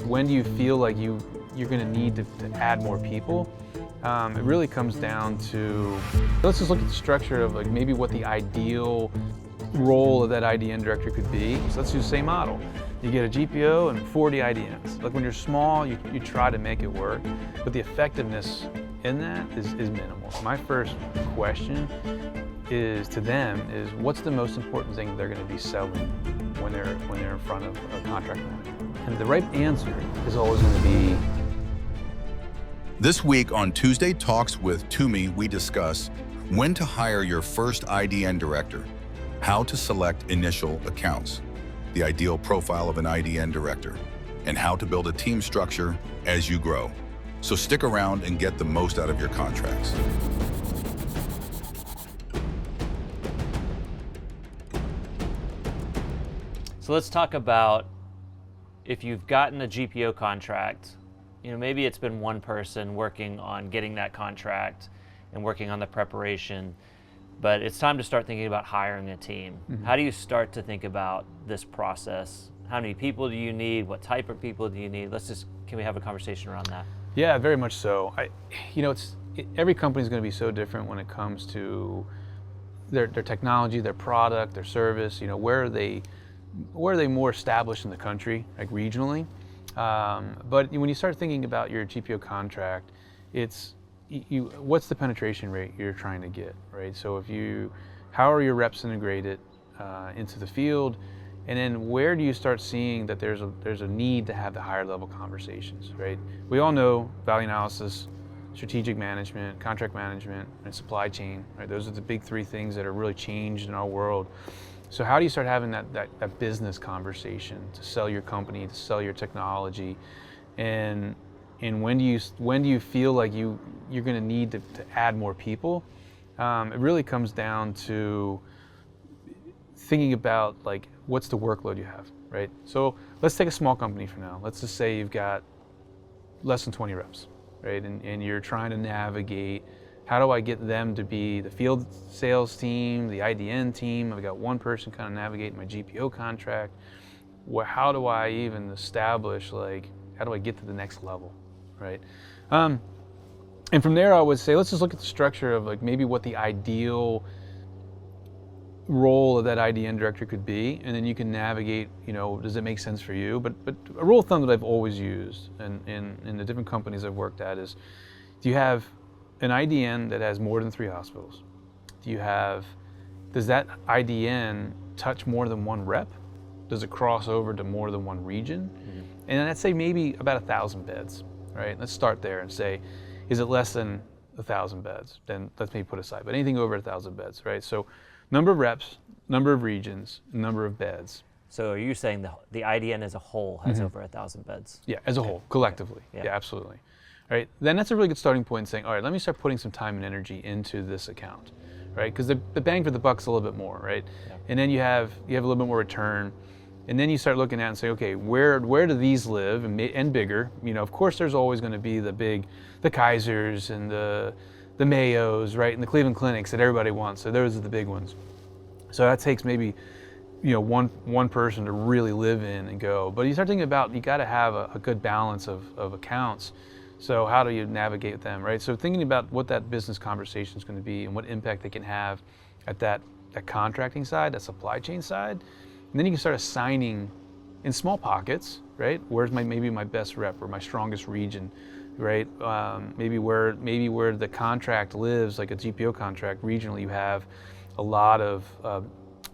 when do you feel like you're going to need to add more people? It really comes down to, let's just look at the structure of like maybe what the ideal role of that IDN director could be. So let's do the same model. You get a GPO and 40 IDNs. Like when you're small, you try to make it work, but the effectiveness in that is minimal. So my first question is to them is, what's the most important thing they're going to be selling when they're in front of a contract manager? And the right answer is always going to be. This week on Tuesday Talks with Toomey, we discuss when to hire your first IDN director, how to select initial accounts, the ideal profile of an IDN director, and how to build a team structure as you grow. So stick around and get the most out of your contracts. So let's talk about if you've gotten a GPO contract, maybe it's been one person working on getting that contract and working on the preparation, but it's time to start thinking about hiring a team. Mm-hmm. How do you start to think about this process? How many people do you need? What type of people do you need? Can we have a conversation around that? Yeah, very much so. Every company is going to be so different when it comes to their technology, their product, their service. Where are they more established in the country, like regionally? But when you start thinking about your GPO contract, it's what's the penetration rate you're trying to get, right? So how are your reps integrated into the field, and then where do you start seeing that there's a need to have the higher level conversations, right? We all know value analysis, strategic management, contract management, and supply chain, right? Those are the big three things that are really changed in our world. So how do you start having that business conversation to sell your company, to sell your technology, and when do you feel like you're going to need to add more people? It really comes down to thinking about like what's the workload you have, right? So let's take a small company for now. Let's just say you've got less than 20 reps, right? And you're trying to navigate, how do I get them to be the field sales team, the IDN team? I've got one person kind of navigating my GPO contract. How do I even establish, how do I get to the next level, right? And from there, I would say, let's just look at the structure of maybe what the ideal role of that IDN director could be, and then you can navigate, does it make sense for you? But a rule of thumb that I've always used in the different companies I've worked at is, do you have an IDN that has more than 3 hospitals? Does that IDN touch more than one rep? Does it cross over to more than one region? Mm-hmm. And let's say maybe about 1,000 beds, right? Let's start there and say, is it less than 1,000 beds? Then let's maybe put aside, but anything over 1,000 beds, right? So number of reps, number of regions, number of beds. So are you saying the IDN as a whole has over 1,000 beds? Yeah, as a whole, collectively. Yeah, absolutely. Right, then that's a really good starting point in saying, all right, let me start putting some time and energy into this account, right? Because the bang for the buck's a little bit more, right? Yeah. And then you have a little bit more return, and then you start looking at and say, okay, where do these live and bigger? Of course, there's always going to be the Kaisers and the Mayos, right, and the Cleveland Clinics that everybody wants. So those are the big ones. So that takes maybe one person to really live in and go. But you start thinking about, you got to have a good balance of accounts. So how do you navigate them, right? So thinking about what that business conversation is going to be and what impact they can have at that contracting side, that supply chain side, and then you can start assigning in small pockets, right? Where's maybe my best rep or my strongest region, right? Maybe where the contract lives, like a GPO contract, regionally you have a lot of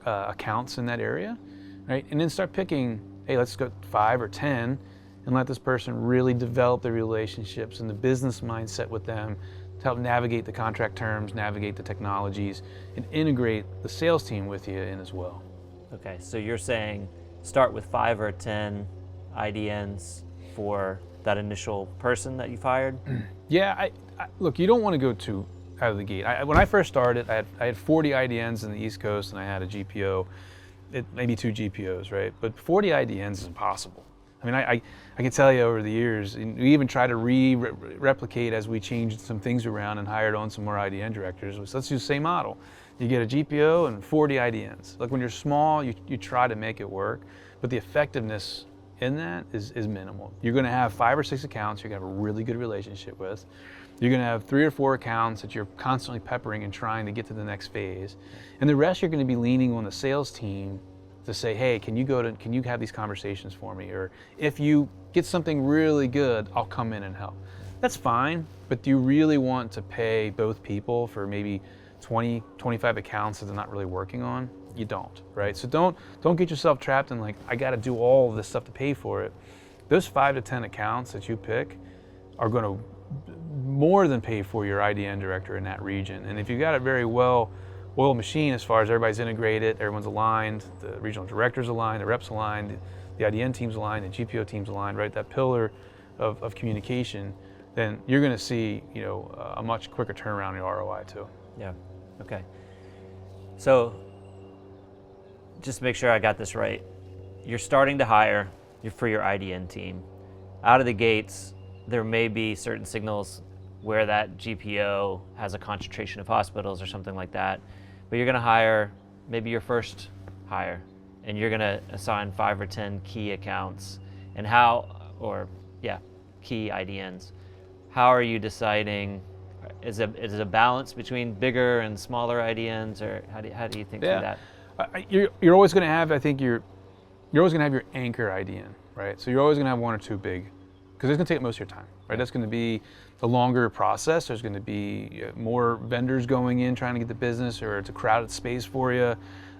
accounts in that area, right? And then start picking, hey, let's go 5 or 10. And let this person really develop the relationships and the business mindset with them to help navigate the contract terms, navigate the technologies, and integrate the sales team with you in as well. Okay, so you're saying start with 5 or 10 IDNs for that initial person that you've hired? Yeah, look, you don't want to go too out of the gate. When I first started, I had 40 IDNs in the East Coast, and I had a GPO, maybe 2 GPOs, right? But 40 IDNs is impossible. I mean, I can tell you over the years, and we even try to replicate as we changed some things around and hired on some more IDN directors. So let's do the same model. You get a GPO and 40 IDNs. Like when you're small, you try to make it work, but the effectiveness in that is minimal. You're going to have 5 or 6 accounts you're going to have a really good relationship with. You're going to have 3 or 4 accounts that you're constantly peppering and trying to get to the next phase. And the rest you're going to be leaning on the sales team to say, hey, can you have these conversations for me? Or if you get something really good, I'll come in and help. That's fine, but do you really want to pay both people for maybe 20, 25 accounts that they're not really working on? You don't, right? So don't get yourself trapped in like, I got to do all of this stuff to pay for it. Those 5 to 10 accounts that you pick are going to more than pay for your IDN director in that region. And if you've got a very well-oiled machine as far as everybody's integrated, everyone's aligned, the regional director's aligned, the reps aligned, the IDN team's aligned, the GPO team's aligned, right? That pillar of communication, then you're going to see, a much quicker turnaround in your ROI too. Yeah. Okay. So, just to make sure I got this right, you're starting to hire for your IDN team. Out of the gates, there may be certain signals where that GPO has a concentration of hospitals or something like that, but you're going to hire maybe your first hire, and you're going to assign 5 or 10 key accounts, and key IDNs. How are you deciding? Is it a balance between bigger and smaller IDNs, or how do you think through that? You're always going to have, I think you're always going to have your anchor IDN, right? So you're always going to have 1 or 2 big, because it's going to take most of your time, right? That's going to be the longer process. There's going to be more vendors going in trying to get the business, or it's a crowded space for you.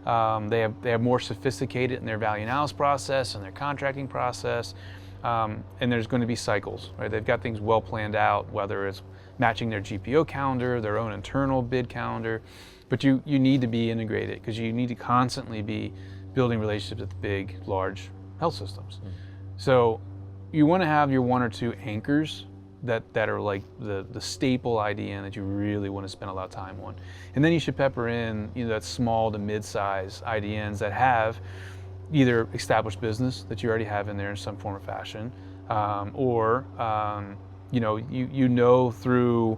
They have more sophisticated in their value analysis process and their contracting process, and there's going to be cycles, right? They've got things well planned out, whether it's matching their GPO calendar, their own internal bid calendar, but you need to be integrated because you need to constantly be building relationships with big, large health systems. Mm-hmm. So you want to have your 1 or 2 anchors that are like the staple IDN that you really want to spend a lot of time on. And then you should pepper in that small to mid-size IDNs that have either established business that you already have in there in some form or fashion, or through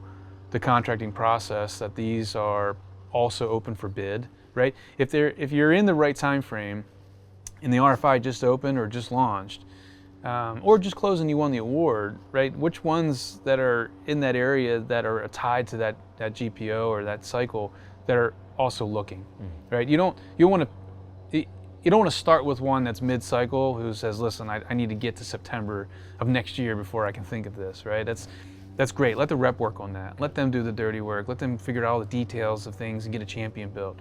the contracting process that these are also open for bid, right? If you're in the right time frame and the RFI just opened or just launched, or just closed and you won the award, right? Which ones that are in that area that are tied to that GPO or that cycle that are also looking, right? You don't want to start with one that's mid-cycle who says, listen, I need to get to September of next year before I can think of this, right? That's great. Let the rep work on that. Let them do the dirty work. Let them figure out all the details of things and get a champion built.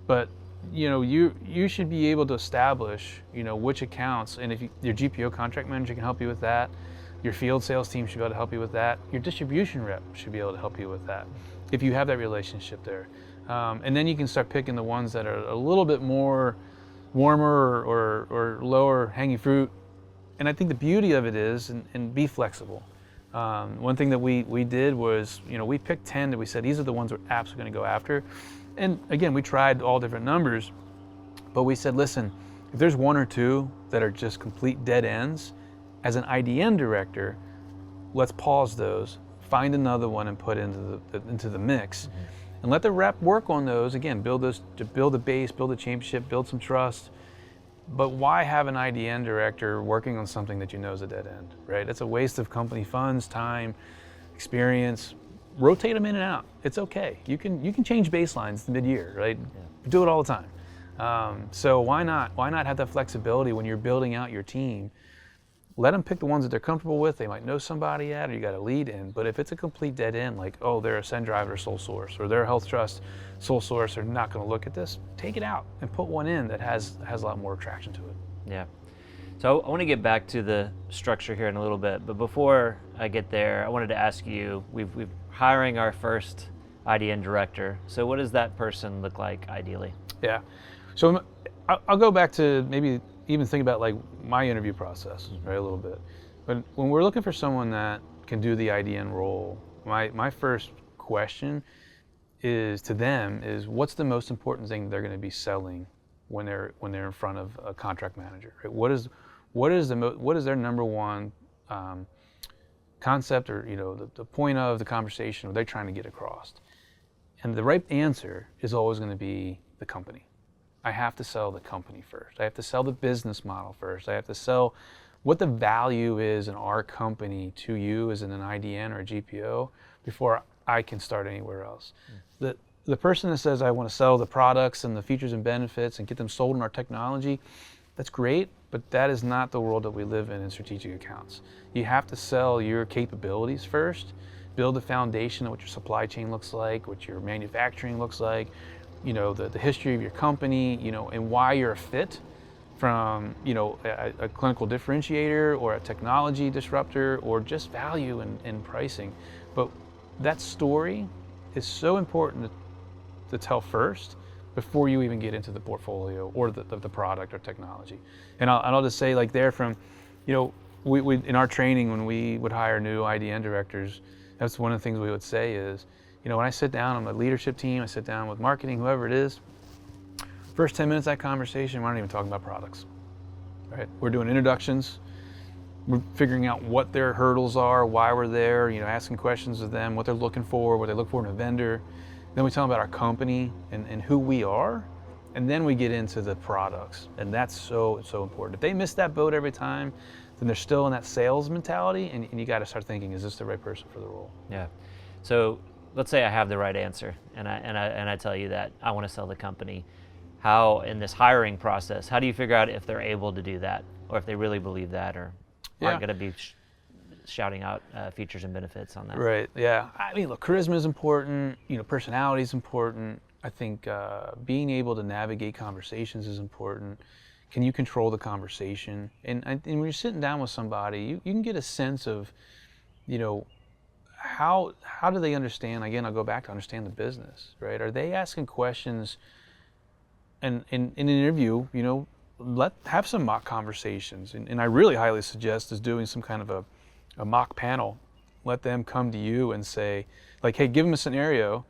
But you should be able to establish which accounts, and if your GPO contract manager can help you with that, your field sales team should be able to help you with that, your distribution rep should be able to help you with that if you have that relationship there, and then you can start picking the ones that are a little bit more warmer or lower hanging fruit. And I think the beauty of it is, and be flexible. One thing that we did was, we picked 10 that we said, these are the ones we're absolutely going to go after. And again, we tried all different numbers, but we said, listen, if there's 1 or 2 that are just complete dead ends, as an IDN director, let's pause those, find another one and put into the mix, and let the rep work on those. Again, build a base, build a championship, build some trust. But why have an IDN director working on something that is a dead end, right? It's a waste of company funds, time, experience. Rotate them in and out. It's okay. You can change baselines mid-year, right? Yeah. Do it all the time. So why not have that flexibility when you're building out your team? Let them pick the ones that they're comfortable with. They might know somebody at, or you got a lead in. But if it's a complete dead end, like, they're a SendDriver sole source, or they're a Health Trust sole source, they're not going to look at this, take it out and put one in that has a lot more attraction to it. Yeah. So I want to get back to the structure here in a little bit, but before I get there, I wanted to ask you, we've hiring our first IDN director. So what does that person look like ideally? Yeah. So I'll go back to maybe even think about like my interview process, right, a little bit. But when we're looking for someone that can do the IDN role, my first question is to them is, what's the most important thing they're going to be selling when they're in front of a contract manager? Right? What is their number one concept, or the point of the conversation they're trying to get across? And the right answer is always going to be the company. I have to sell the company first. I have to sell the business model first. I have to sell what the value is in our company to you as in an IDN or a GPO before I can start anywhere else. The person that says I want to sell the products and the features and benefits and get them sold in our technology, that's great, but that is not the world that we live in strategic accounts. You have to sell your capabilities first, build the foundation of what your supply chain looks like, what your manufacturing looks like, you know, the history of your company, you know, and why you're a fit from, you know, a clinical differentiator or a technology disruptor or just value and pricing. But that story is so important to tell first before you even get into the portfolio or the product or technology. And I'll just say, like, there from, you know, we in our training when we would hire new IDN directors, that's one of the things we would say is, you know, when I sit down on my leadership team, I sit down with marketing, whoever it is, first 10 minutes of that conversation, we're not even talking about products, right? We're doing introductions, we're figuring out what their hurdles are, why we're there, you know, asking questions of them, what they're looking for, what they look for in a vendor. Then we talk about our company and who we are, and then we get into the products. And that's so important. If they miss that boat every time, then they're still in that sales mentality, and you got to start thinking, is this the right person for the role? Yeah. So let's say I have the right answer, and I tell you that I want to sell the company. How, in this hiring process, how do you figure out if they're able to do that, or if they really believe that, or aren't going to be shouting out features and benefits on that? Right. Yeah. I mean, look, charisma is important. You know, personality is important. I think being able to navigate conversations is important. Can you control the conversation? And when you're sitting down with somebody, you can get a sense of, you know, how do they understand? Again, I'll go back to understand the business, right? Are they asking questions? And in an interview, you know, have some mock conversations. And I really highly suggest is doing some kind of a mock panel. Let them come to you and say, like, hey, give them a scenario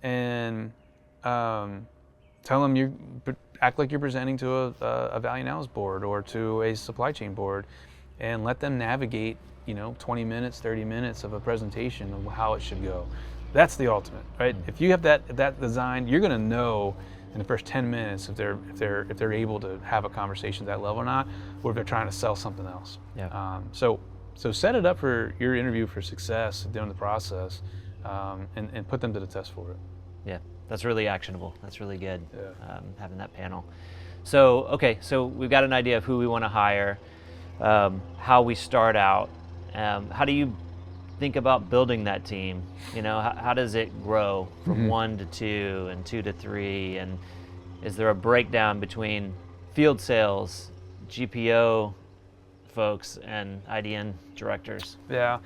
and tell them act like you're presenting to a value analysis board or to a supply chain board, and let them navigate, you know, 20 minutes, 30 minutes of a presentation of how it should go. That's the ultimate, right? Mm-hmm. If you have that design, you're going to know in the first 10 minutes if they're able to have a conversation at that level or not, or if they're trying to sell something else. Yeah. So set it up for your interview for success during the process, and put them to the test for it. Yeah, that's really actionable. That's really good, having that panel. So, okay, so we've got an idea of who we want to hire, how we start out. How do you think about building that team? You know, how does it grow from 1 to 2 and 2 to 3? And is there a breakdown between field sales, GPO folks, and IDN directors? Yeah.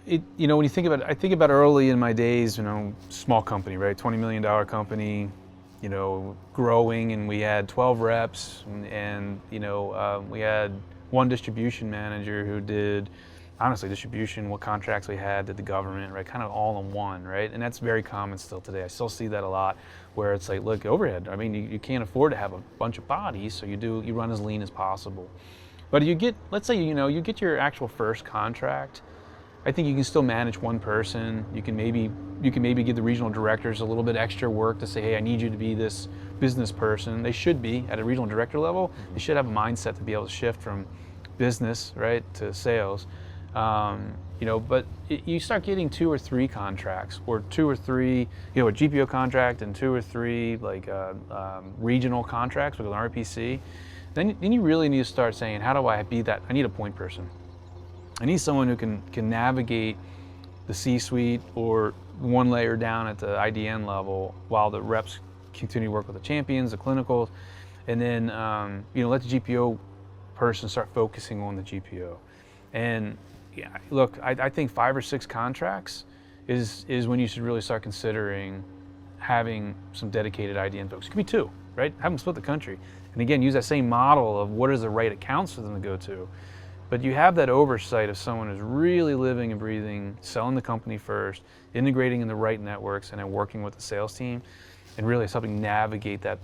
You know, when you think about it, I think about early in my days, you know, small company, right? $20 million company, you know, growing, and we had 12 reps, and you know, we had one distribution manager who did, honestly, distribution, what contracts we had, did the government, right? Kind of all in one, right? And that's very common still today. I still see that a lot, where it's like, look, overhead. I mean, you can't afford to have a bunch of bodies, so you run as lean as possible. But you get, let's say, you know, you get your actual first contract. I think you can still manage one person. You can maybe give the regional directors a little bit extra work to say, hey, I need you to be this business person. They should be at a regional director level. They should have a mindset to be able to shift from business, right, to sales. You know, but you start getting 2 or 3 contracts, or 2 or 3, you know, a GPO contract and 2 or 3 like regional contracts with an RPC. Then you really need to start saying, how do I be that? I need a point person. I need someone who can navigate the C-suite or one layer down at the IDN level while the reps continue to work with the champions, the clinicals, and then you know, let the GPO person start focusing on the GPO. And yeah, look, I think 5 or 6 contracts is when you should really start considering having some dedicated IDN folks. It could be 2, right? Have them split the country. And again, use that same model of what is the right accounts for them to go to. But you have that oversight of someone who's really living and breathing, selling the company first, integrating in the right networks, and then working with the sales team, and really helping navigate that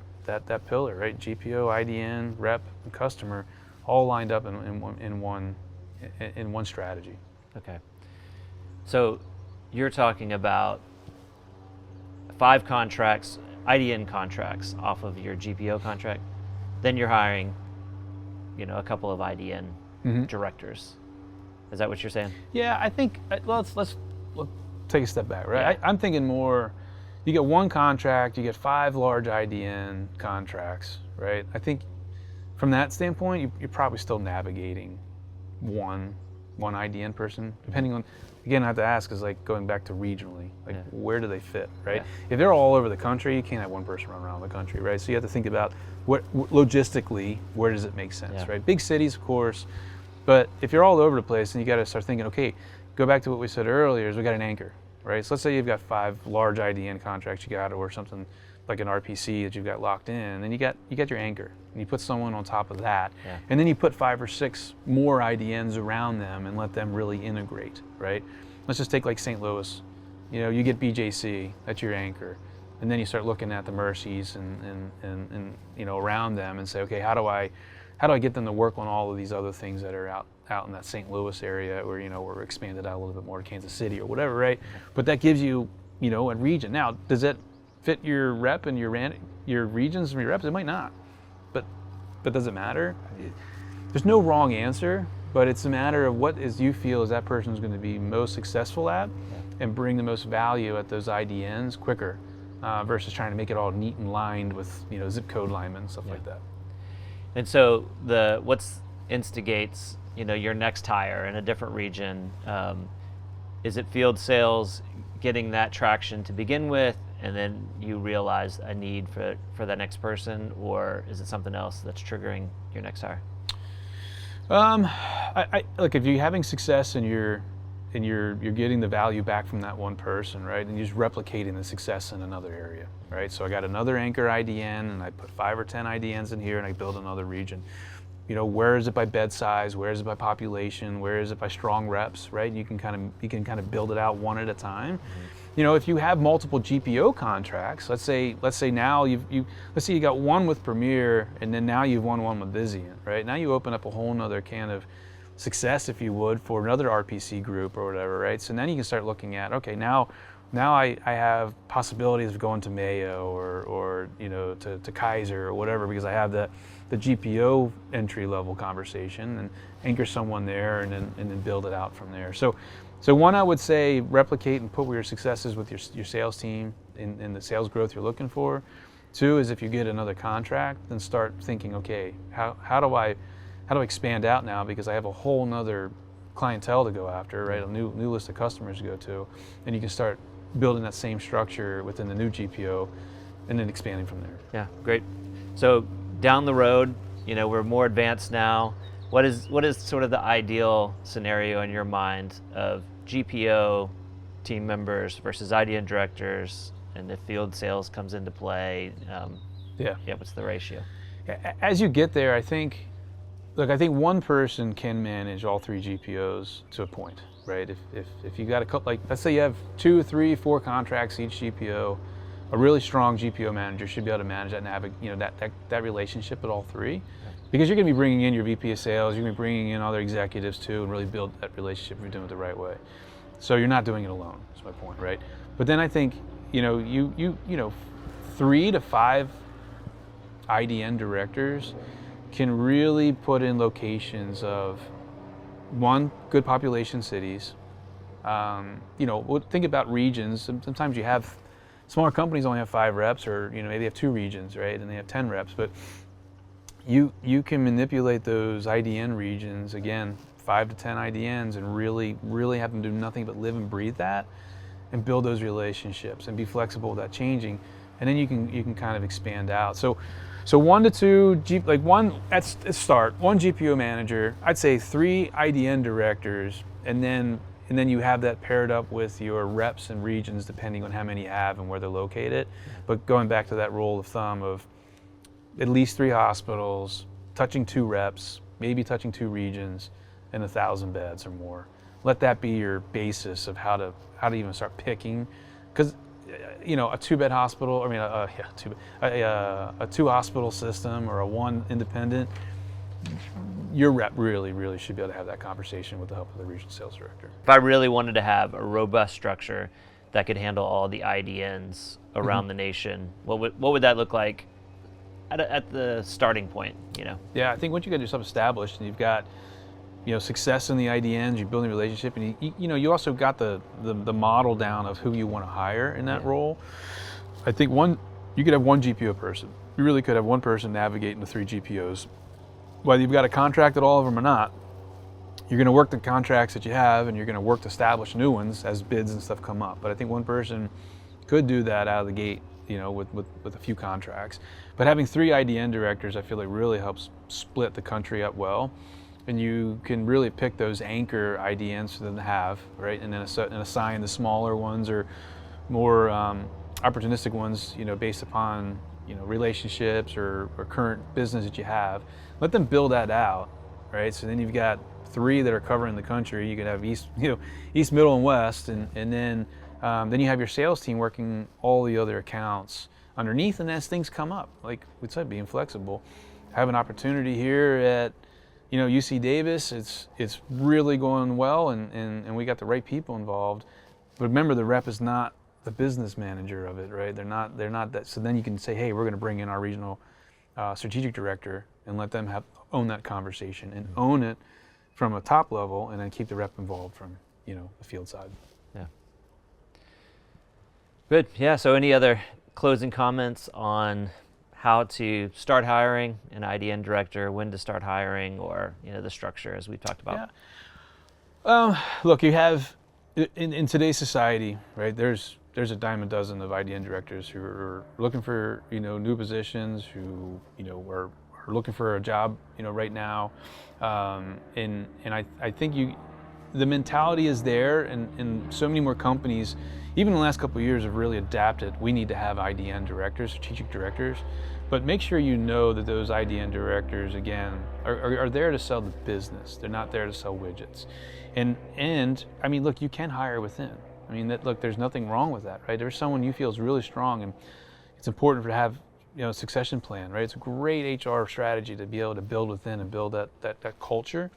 pillar, right? GPO, IDN, rep, and customer, all lined up in one strategy. Okay. So you're talking about 5 contracts, IDN contracts off of your GPO contract. Then you're hiring a couple of IDN directors. Is that what you're saying? Yeah, I think let's take a step back, right? Yeah. I'm thinking more. You get one contract, you get 5 large IDN contracts, right? I think from that standpoint, you're probably still navigating one IDN person, depending on. Again, I have to ask is like going back to regionally, like where do they fit, right? Yeah. If they're all over the country, you can't have one person run around the country, right? So you have to think about what logistically, where does it make sense, right? Big cities, of course, but if you're all over the place, then you got to start thinking, okay, go back to what we said earlier, is we got an anchor, right? So let's say you've got 5 large IDN contracts you got, or something like an RPC that you've got locked in, and then you got your anchor, and you put someone on top of that, and then you put 5 or 6 more IDNs around them and let them really integrate, right? Let's just take like St. Louis, you get BJC, that's your anchor, and then you start looking at the Mercies and around them and say, okay, how do I get them to work on all of these other things that are out in that St. Louis area, or we're expanded out a little bit more to Kansas City or whatever, right? But that gives you a region. Now, does that fit your rep and your regions and your reps? It might not, but does it matter? There's no wrong answer, but it's a matter of what you feel is that person's going to be most successful at and bring the most value at those IDNs quicker versus trying to make it all neat and lined with zip code linemen and stuff like that. And so what instigates your next hire in a different region? Is it field sales getting that traction to begin with, and then you realize a need for that next person, or is it something else that's triggering your next hire? Look, if you're having success and you're getting the value back from that one person, right, and you're just replicating the success in another area, right? So I got another anchor IDN, and I put 5 or 10 IDNs in here, and I build another region. Where is it by bed size? Where is it by population? Where is it by strong reps? Right? You can kind of build it out one at a time. If you have multiple GPO contracts, let's say now let's say you got one with Premier, and then now you've won one with Vizient, right? Now you open up a whole nother can of success, if you would, for another RPC group or whatever, right? So then you can start looking at, okay, now I have possibilities of going to Mayo or to Kaiser or whatever, because I have the GPO entry level conversation and anchor someone there and then build it out from there. So one, I would say replicate and put where your success is with your sales team and the sales growth you're looking for. 2 is if you get another contract, then start thinking, okay, how do I expand out now, because I have a whole nother clientele to go after, right? A new list of customers to go to, and you can start building that same structure within the new GPO and then expanding from there. Yeah, great. So down the road, we're more advanced now. What is sort of the ideal scenario in your mind of GPO team members versus IDN directors, and if field sales comes into play? What's the ratio? As you get there, I think one person can manage all 3 GPOs to a point, right? If you got a couple, like let's say you have 2, 3, 4 contracts each GPO, a really strong GPO manager should be able to manage that and that relationship with all 3, because you're going to be bringing in your VP of sales, you're going to be bringing in other executives too, and really build that relationship if you're doing it the right way. So you're not doing it alone. That's my point, right? But then I think you 3 to 5 IDN directors can really put in locations of, one, good population cities. Think about regions. Sometimes you have smaller companies only have 5 reps, or maybe they have 2 regions, right, and they have 10 reps. But you can manipulate those IDN regions, again, 5 to 10 IDNs, and really have them do nothing but live and breathe that, and build those relationships and be flexible with that changing, and then you can kind of expand out. So 1 to 2 let's start 1 GPO manager. I'd say 3 IDN directors, and then you have that paired up with your reps and regions, depending on how many you have and where they're located. But going back to that rule of thumb of at least 3 hospitals, touching 2 reps, maybe touching 2 regions, and 1,000 beds or more. Let that be your basis of how to even start picking, because a 2-bed hospital, a 2 hospital system or a 1 independent, your rep really should be able to have that conversation with the help of the regional sales director. If I really wanted to have a robust structure that could handle all the IDNs around the nation, what would that look like at the starting point, Yeah, I think once you get yourself established and you've got success in the IDNs, you're building a relationship, and you also got the model down of who you want to hire in that role. I think you could have one GPO person. You really could have one person navigating the 3 GPOs. Whether you've got a contract at all of them or not, you're going to work the contracts that you have, and you're going to work to establish new ones as bids and stuff come up. But I think one person could do that out of the gate, with a few contracts. But having 3 IDN directors, I feel like really helps split the country up well. And you can really pick those anchor IDNs for them to have, right? And then assign the smaller ones or more opportunistic ones, based upon relationships or current business that you have. Let them build that out, right? So then you've got 3 that are covering the country. You could have east, middle, and west, and then you have your sales team working all the other accounts underneath. And as things come up, like we said, being flexible, have an opportunity here at UC Davis. It's really going well, and we got the right people involved. But remember, the rep is not the business manager of it, right? They're not that. So then you can say, hey, we're going to bring in our regional strategic director and let them own that conversation and own it from a top level, and then keep the rep involved from the field side. Yeah. Good. Yeah. So any other closing comments on how to start hiring an IDN director, when to start hiring, or the structure as we've talked about? Yeah. Look, you have in today's society, right? There's a dime a dozen of IDN directors who are looking for new positions, who are looking for a job right now, and I think the mentality is there, and so many more companies, even in the last couple of years, have really adapted. We need to have IDN directors, strategic directors, but make sure that those IDN directors, again, are there to sell the business. They're not there to sell widgets. And I mean, look, you can hire within. I mean, there's nothing wrong with that, right? There's someone you feel is really strong, and it's important to have a succession plan, right? It's a great HR strategy to be able to build within and build that culture.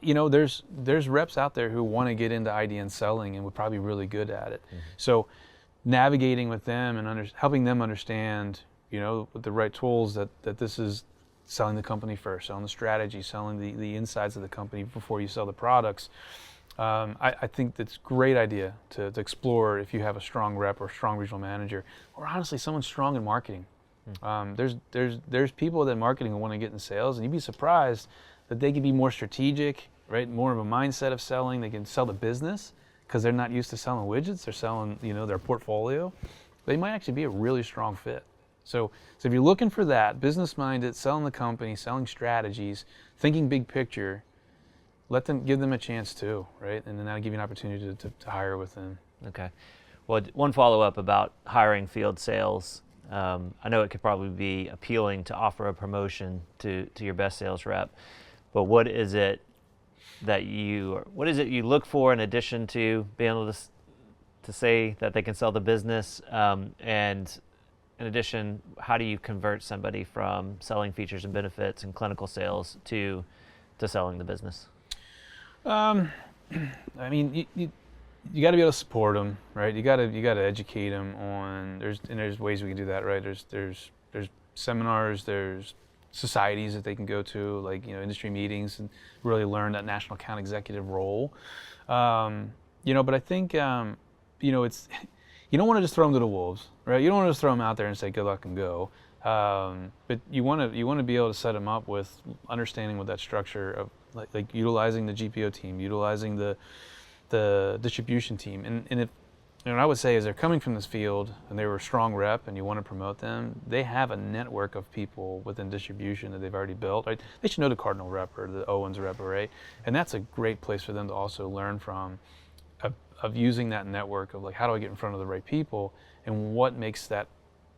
There's reps out there who want to get into IDN selling and would probably be really good at it. Mm-hmm. So navigating with them and helping them understand, with the right tools that this is selling the company first, selling the strategy, selling the insides of the company before you sell the products. I think that's a great idea to explore if you have a strong rep or strong regional manager, or honestly someone strong in marketing. There's people that marketing who want to get in sales, and you'd be surprised that they can be more strategic, right? More of a mindset of selling. They can sell the business because they're not used to selling widgets. They're selling, their portfolio. They might actually be a really strong fit. So if you're looking for that, business-minded, selling the company, selling strategies, thinking big picture, give them a chance too, right? And then that'll give you an opportunity to hire within. Okay. Well, one follow-up about hiring field sales. I know it could probably be appealing to offer a promotion to your best sales rep, but what is it you look for in addition to being able to say that they can sell the business? And in addition, how do you convert somebody from selling features and benefits and clinical sales to selling the business? I mean, you got to be able to support them, right? You got to educate them on. There's ways we can do that, right? There's seminars, there's societies that they can go to, like industry meetings, and really learn that national account executive role. But I think it's you don't want to just throw them to the wolves, right? You don't want to just throw them out there and say good luck and go. But you want to be able to set them up with understanding what that structure of like utilizing the GPO team, utilizing the distribution team, and what I would say is they're coming from this field and they were a strong rep and you want to promote them. They have a network of people within distribution that they've already built. Right? They should know the Cardinal rep or the Owens rep, right? And that's a great place for them to also learn from, of using that network of like, how do I get in front of the right people and what makes that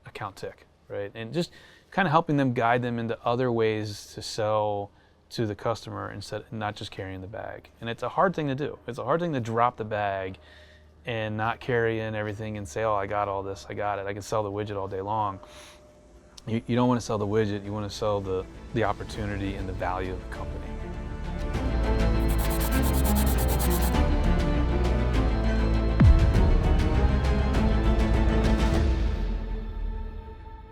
account tick, right? And just kind of helping them, guide them into other ways to sell to the customer not just carrying the bag. And it's a hard thing to do. It's a hard thing to drop the bag and not carry in everything and say, oh, I got all this, I got it. I can sell the widget all day long. You don't want to sell the widget, you want to sell the opportunity and the value of the company.